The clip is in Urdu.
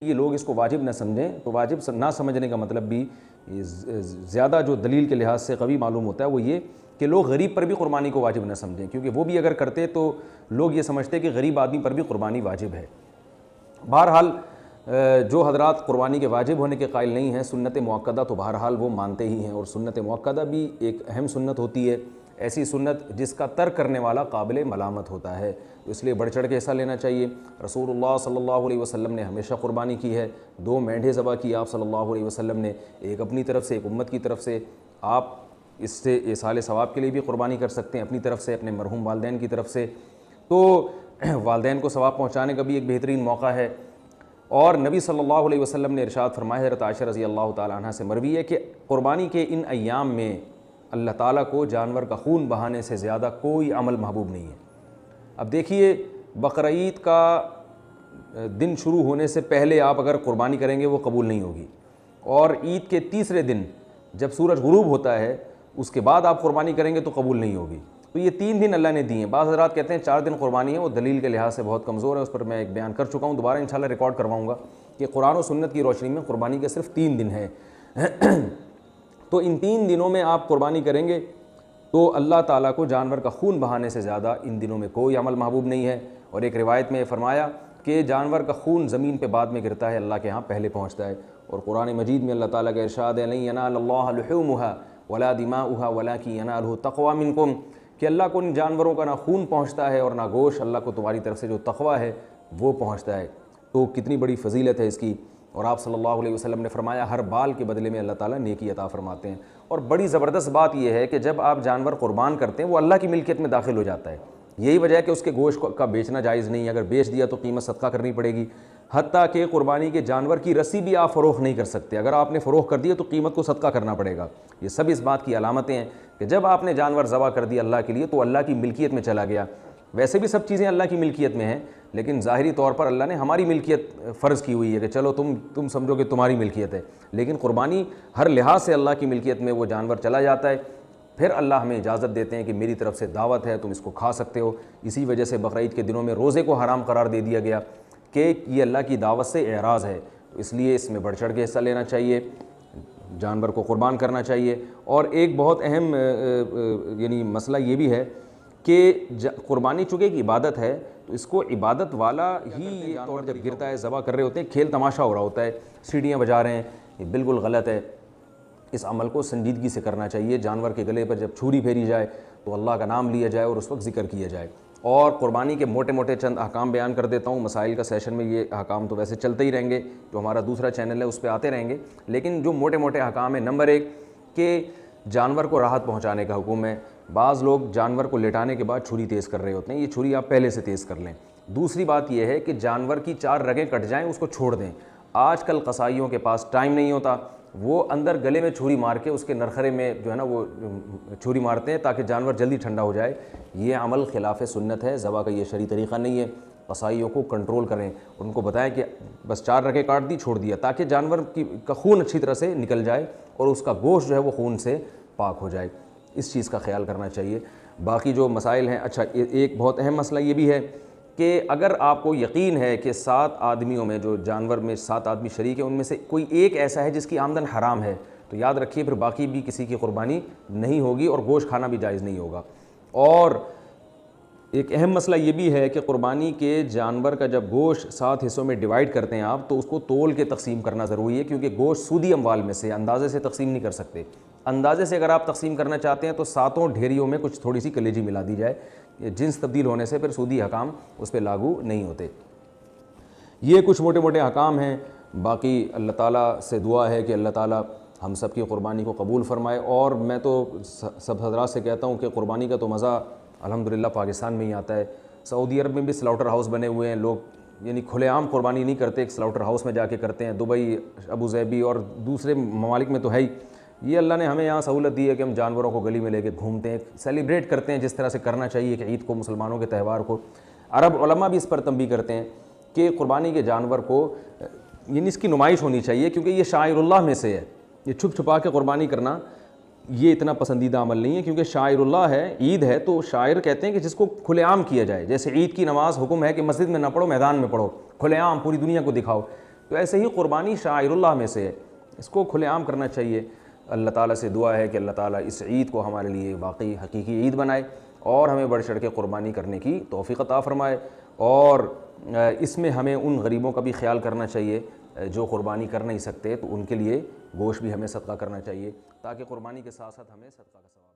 یہ لوگ اس کو واجب نہ سمجھیں، تو واجب نہ سمجھنے کا مطلب بھی زیادہ جو دلیل کے لحاظ سے قوی معلوم ہوتا ہے وہ یہ کہ لوگ غریب پر بھی قربانی کو واجب نہ سمجھیں، کیونکہ وہ بھی اگر کرتے تو لوگ یہ سمجھتے کہ غریب آدمی پر بھی قربانی واجب ہے۔ بہرحال جو حضرات قربانی کے واجب ہونے کے قائل نہیں ہیں، سنت مؤکدہ تو بہرحال وہ مانتے ہی ہیں، اور سنت مؤکدہ بھی ایک اہم سنت ہوتی ہے، ایسی سنت جس کا ترک کرنے والا قابل ملامت ہوتا ہے، اس لیے بڑھ چڑھ کے حصہ لینا چاہیے۔ رسول اللہ صلی اللہ علیہ وسلم نے ہمیشہ قربانی کی ہے، 2 مینڈھے ذبح کی آپ صلی اللہ علیہ وسلم نے، ایک اپنی طرف سے ایک امت کی طرف سے۔ آپ اس سے ایصال ثواب کے لیے بھی قربانی کر سکتے ہیں، اپنی طرف سے، اپنے مرحوم والدین کی طرف سے، تو والدین کو ثواب پہنچانے کا بھی ایک بہترین موقع ہے۔ اور نبی صلی اللہ علیہ وسلم نے ارشاد فرمایا، حضرت عائشہ رضی اللہ تعالیٰ عنہ سے مروی ہے کہ قربانی کے ان ایام میں اللہ تعالیٰ کو جانور کا خون بہانے سے زیادہ کوئی عمل محبوب نہیں ہے۔ اب دیکھیے، بقرعید کا دن شروع ہونے سے پہلے آپ اگر قربانی کریں گے وہ قبول نہیں ہوگی، اور عید کے تیسرے دن جب سورج غروب ہوتا ہے اس کے بعد آپ قربانی کریں گے تو قبول نہیں ہوگی۔ تو یہ 3 دن اللہ نے دیے ہیں۔ بعض حضرات کہتے ہیں 4 دن قربانی ہے، وہ دلیل کے لحاظ سے بہت کمزور ہے، اس پر میں ایک بیان کر چکا ہوں، دوبارہ انشاءاللہ ریکارڈ کرواؤں گا کہ قرآن و سنت کی روشنی میں قربانی کے صرف 3 دن ہیں۔ تو ان 3 دنوں میں آپ قربانی کریں گے تو اللہ تعالیٰ کو جانور کا خون بہانے سے زیادہ ان دنوں میں کوئی عمل محبوب نہیں ہے۔ اور ایک روایت میں یہ فرمایا کہ جانور کا خون زمین پہ بعد میں گرتا ہے، اللہ کے ہاں پہلے پہنچتا ہے۔ اور قرآن مجید میں اللہ تعالیٰ کا ارشاد ہے، لن ینال اللہ لحومها ولا دماؤها ولکن ینالہ التقوی منکم، کہ اللہ کو ان جانوروں کا نہ خون پہنچتا ہے اور نہ گوشت، اللہ کو تمہاری طرف سے جو تقوی ہے وہ پہنچتا ہے۔ تو کتنی بڑی فضیلت ہے اس کی۔ اور آپ صلی اللہ علیہ وسلم نے فرمایا ہر بال کے بدلے میں اللہ تعالیٰ نیکی عطا فرماتے ہیں۔ اور بڑی زبردست بات یہ ہے کہ جب آپ جانور قربان کرتے ہیں وہ اللہ کی ملکیت میں داخل ہو جاتا ہے، یہی وجہ ہے کہ اس کے گوشت کا بیچنا جائز نہیں ہے، اگر بیچ دیا تو قیمت صدقہ کرنی پڑے گی، حتیٰ کہ قربانی کے جانور کی رسی بھی آپ فروخت نہیں کر سکتے، اگر آپ نے فروخت کر دیا تو قیمت کو صدقہ کرنا پڑے گا۔ یہ سب اس بات کی علامتیں ہیں کہ جب آپ نے جانور ذبح کر دیا اللہ کے لیے تو اللہ کی ملکیت میں چلا گیا۔ ویسے بھی سب چیزیں اللہ کی ملکیت میں ہیں، لیکن ظاہری طور پر اللہ نے ہماری ملکیت فرض کی ہوئی ہے کہ چلو تم سمجھو کہ تمہاری ملکیت ہے، لیکن قربانی ہر لحاظ سے اللہ کی ملکیت میں وہ جانور چلا جاتا ہے۔ پھر اللہ ہمیں اجازت دیتے ہیں کہ میری طرف سے دعوت ہے، تم اس کو کھا سکتے ہو۔ اسی وجہ سے بقرعید کے دنوں میں روزے کو حرام قرار دے دیا گیا کہ یہ اللہ کی دعوت سے اعراض ہے، اس لیے اس میں بڑھ چڑھ کے حصہ لینا چاہیے، جانور کو قربان کرنا چاہیے۔ اور ایک بہت اہم یعنی مسئلہ یہ بھی ہے کہ قربانی چونکہ ایک عبادت ہے تو اس کو عبادت والا ہی طور جب گرتا ہے، ذبح کر رہے ہوتے ہیں، کھیل تماشا ہو رہا ہوتا ہے، سیڑھیاں بجا رہے ہیں، یہ بالکل غلط ہے۔ اس عمل کو سنجیدگی سے کرنا چاہیے۔ جانور کے گلے پر جب چھری پھیری جائے تو اللہ کا نام لیا جائے اور اس وقت ذکر کیا جائے۔ اور قربانی کے موٹے موٹے چند احکام بیان کر دیتا ہوں، مسائل کا سیشن میں یہ احکام تو ویسے چلتے ہی رہیں گے، جو ہمارا دوسرا چینل ہے اس پہ آتے رہیں گے، لیکن جو موٹے موٹے احکام ہیں، نمبر 1 کہ جانور کو راحت پہنچانے کا حکم ہے۔ بعض لوگ جانور کو لٹانے کے بعد چھری تیز کر رہے ہوتے ہیں، یہ چھری آپ پہلے سے تیز کر لیں۔ دوسری بات یہ ہے کہ جانور کی 4 رگیں کٹ جائیں اس کو چھوڑ دیں۔ آج کل قصائیوں کے پاس ٹائم نہیں ہوتا، وہ اندر گلے میں چھری مار کے اس کے نرخرے میں جو ہے نا وہ چھری مارتے ہیں تاکہ جانور جلدی ٹھنڈا ہو جائے۔ یہ عمل خلاف سنت ہے، ذبح کا یہ شرعی طریقہ نہیں ہے۔ قصائیوں کو کنٹرول کریں، ان کو بتائیں کہ بس 4 رگیں کاٹ دی چھوڑ دیا، تاکہ جانور کا خون اچھی طرح سے نکل جائے اور اس کا گوشت جو ہے وہ خون سے پاک ہو جائے۔ اس چیز کا خیال کرنا چاہیے۔ باقی جو مسائل ہیں، اچھا ایک بہت اہم مسئلہ یہ بھی ہے کہ اگر آپ کو یقین ہے کہ 7 آدمیوں میں، جو جانور میں 7 آدمی شریک ہیں، ان میں سے کوئی ایک ایسا ہے جس کی آمدن حرام ہے، تو یاد رکھیے پھر باقی بھی کسی کی قربانی نہیں ہوگی اور گوشت کھانا بھی جائز نہیں ہوگا۔ اور ایک اہم مسئلہ یہ بھی ہے کہ قربانی کے جانور کا جب گوشت 7 حصوں میں ڈیوائیڈ کرتے ہیں آپ، تو اس کو تول کے تقسیم کرنا ضروری ہے، کیونکہ گوشت سودی اموال میں سے اندازے سے تقسیم نہیں کر سکتے۔ اندازے سے اگر آپ تقسیم کرنا چاہتے ہیں تو 7 ڈھیریوں میں کچھ تھوڑی سی کلیجی ملا دی جائے، جنس تبدیل ہونے سے پھر سودی حکام اس پہ لاگو نہیں ہوتے۔ یہ کچھ موٹے موٹے حکام ہیں، باقی اللہ تعالیٰ سے دعا ہے کہ اللہ تعالیٰ ہم سب کی قربانی کو قبول فرمائے۔ اور میں تو سب حضرات سے کہتا ہوں کہ قربانی کا تو مزہ الحمدللہ پاکستان میں ہی آتا ہے۔ سعودی عرب میں بھی سلاؤٹر ہاؤس بنے ہوئے ہیں، لوگ یعنی کھلے عام قربانی نہیں کرتے، ایک سلاؤٹر ہاؤس میں جا کے کرتے ہیں، دبئی، ابوظہبی اور دوسرے ممالک میں تو ہے ہی۔ یہ اللہ نے ہمیں یہاں سہولت دی ہے کہ ہم جانوروں کو گلی میں لے کے گھومتے ہیں، سیلیبریٹ کرتے ہیں جس طرح سے کرنا چاہیے کہ عید کو، مسلمانوں کے تہوار کو۔ عرب علماء بھی اس پر تنبیہ کرتے ہیں کہ قربانی کے جانور کو یعنی اس کی نمائش ہونی چاہیے، کیونکہ یہ شاعر اللہ میں سے ہے۔ یہ چھپ چھپا کے قربانی کرنا یہ اتنا پسندیدہ عمل نہیں ہے، کیونکہ شاعر اللہ ہے، عید ہے، تو شاعر کہتے ہیں کہ جس کو کھلے عام کیا جائے۔ جیسے عید کی نماز حکم ہے کہ مسجد میں نہ پڑھو، میدان میں پڑھو، کھلے عام پوری دنیا کو دکھاؤ۔ تو ایسے ہی قربانی شعائر اللہ میں سے ہے، اس کو کھلے عام کرنا چاہیے۔ اللہ تعالیٰ سے دعا ہے کہ اللہ تعالیٰ اس عید کو ہمارے لیے واقعی حقیقی عید بنائے اور ہمیں بڑھ چڑھ کے قربانی کرنے کی توفیق عطا فرمائے، اور اس میں ہمیں ان غریبوں کا بھی خیال کرنا چاہیے جو قربانی کر نہیں سکتے، تو ان کے لیے گوشت بھی ہمیں صدقہ کرنا چاہیے تاکہ قربانی کے ساتھ ساتھ ہمیں صدقہ کا ثواب